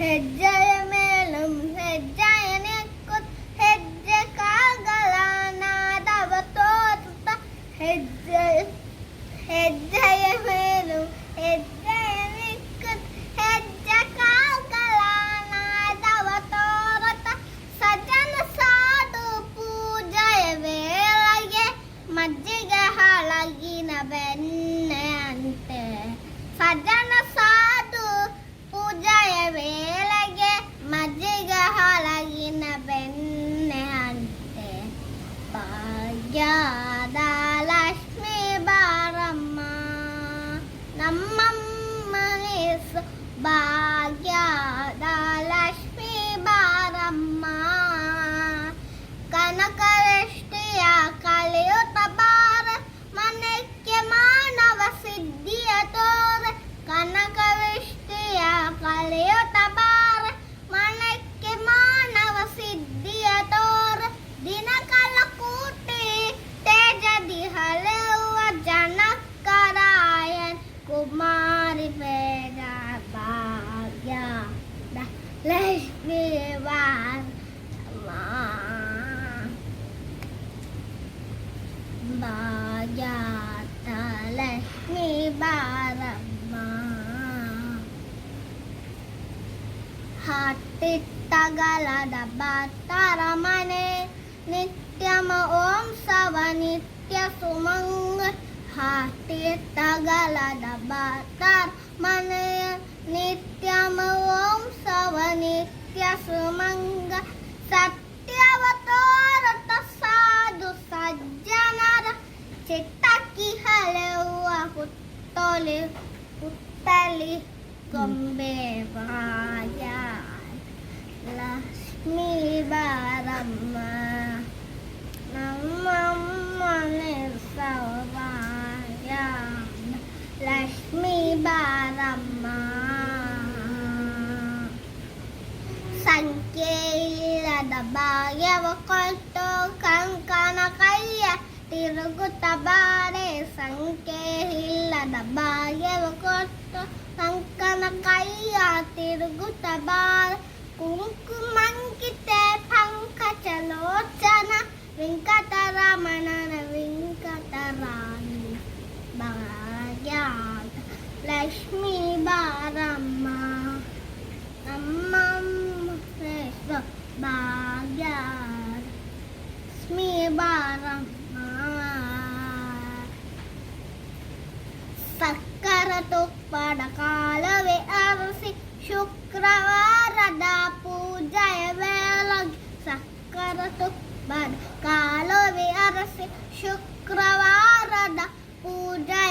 ಹೆಜ್ಜೆಯ ಮೇಲಂ ಹೆಜ್ಜೆಯ ನೆಕ್ಕುತ್ತ ಹೆಜ್ಜೆ ಕಾಗಲ ನಾದವ ತೋರುತ್ತ ಹೆಜ್ಜೆಯ ಮೇಲಂ ಹೆಜ್ಜೆಯ ನೆಕ್ಕುತ್ತ ಹೆಜ್ಜೆ ಕಾಗಲ ನಾದವ ತೋರುತ್ತ ಸಜ್ಜನ ಸಾಧು ಪೂಜೆಯ ವೇಳೆಗೆ ಮಜ್ಜಿಗೆ ಹಾಳಗಿನ ಬೆಣ್ಣೆ ಅಂತೆ ಸಜ್ಜನ ಸಾಧು ಪೂಜೆಯ ವೇಳೆಗೆ ಮಜ್ಜಿಗೆ ಹಾಳಗಿನ ಬೆಣ್ಣೆ ಅಂತೆ ಭಾಗ್ಯದ ಲಕ್ಷ್ಮೀ ಬಾರಮ್ಮ ನಮ್ಮಮ್ಮನಿಸು ಭಾಗ್ಯದ ಲಕ್ಷ್ಮೀ ಬಾರಮ್ಮ ಕನಕವೃಷ್ಟಿಯ ಕಳೆಯುತ್ತ ಬಾರ ಮನಕ್ಕೆ ಮಾನವ ಸಿದ್ಧಿಯ ತೋರ ಕನಕವೃಷ್ಟಿಯ ಕಳೆಯುತ್ತ ಬಾರ ಮನಕ್ಕೆ ಮಾನವ ಸಿದ್ಧಿಯ ತೋರ ದಿನಕಲ ಕೂಟಿ ತೇಜದಿ ಹಳೆಯುವ ಜನಕರಾಯನ್ ಕುಮಾರಿ ಬೇಡ ಭಾಗ್ಯ ಲಕ್ಷ್ಮೀ ಬಾರಮ್ಮ ಭಾಗ್ಯದ ಲಕ್ಷ್ಮೀ ಬಾರಮ್ಮ ಹಟ್ಟಿತ್ತಗಲದ ಭಕ್ತರ ಮನೆ ನಿತ್ಯಮ ಓಂ ಸವ ನಿತ್ಯ ಸುಮಂಗ ಹಟ್ಟಿತ್ತಗಲದ ಭಕ್ತರ ಮನೆಯ ನಿತ್ಯಮ ಓಂ ಸವ ನಿತ್ಯ ಸುಮಂಗ ಸತ್ಯವ ತೋರತ ಸಾಧು ಸಜ್ಜನರ ಚಿತ್ತಕ್ಕಿ ಹಳೆಯುವ ಹುತ್ತಲಿ ಗೊಂಬೆ ಬಾಯ ಲಕ್ಷ್ಮೀ ಬಾರಮ್ಮ ನಮ್ಮಮ್ಮನೆ ಸೌಭಾಗ್ಯ ಲಕ್ಷ್ಮೀ ಬಾರಮ್ಮ ಸಂಖ್ಯೆ ಇಲ್ಲದ ಭಾಗ್ಯವ ಕೊಟ್ಟು ಕಂಕನ ಕೈಯ ತಿರುಗುತ್ತ ಬಾರೆ ಸಂಖ್ಯೆ ಇಲ್ಲದ ಭಾಗ್ಯವ ಕೊಟ್ಟು ಕಂಕನ ಕೈಯ ತಿರುಗುತ್ತ ಬಾರೆ ಕುಂಕುಮಂಕಿತೆ ಪಂಕಜಲೋಚನ ವೆಂಕಟರಮಣನ ವೆಂಕಟರಾಣಿ ಭಾಗ್ಯದ ಲಕ್ಷ್ಮೀ ಬಾರಮ್ಮ ನಮ್ಮಮ್ಮ ಶ್ರೇಷ್ಠ ಭಾಗ್ಯ ಲಕ್ಷ್ಮೀ ಬಾರಮ್ಮ ಸಕ್ಕರ ತುಪ್ಪದ ಕಾಲವೇ ಅರಸಿ ಶುಕ್ರವಾರದ ಪೂಜೆಯ ವೇಳೆಗೆ ಸಕ್ಕರ ತುಪ್ಪದ ಕಾಲವೇ ಅರಸಿ ಶುಕ್ರವಾರದ ಪೂಜೆ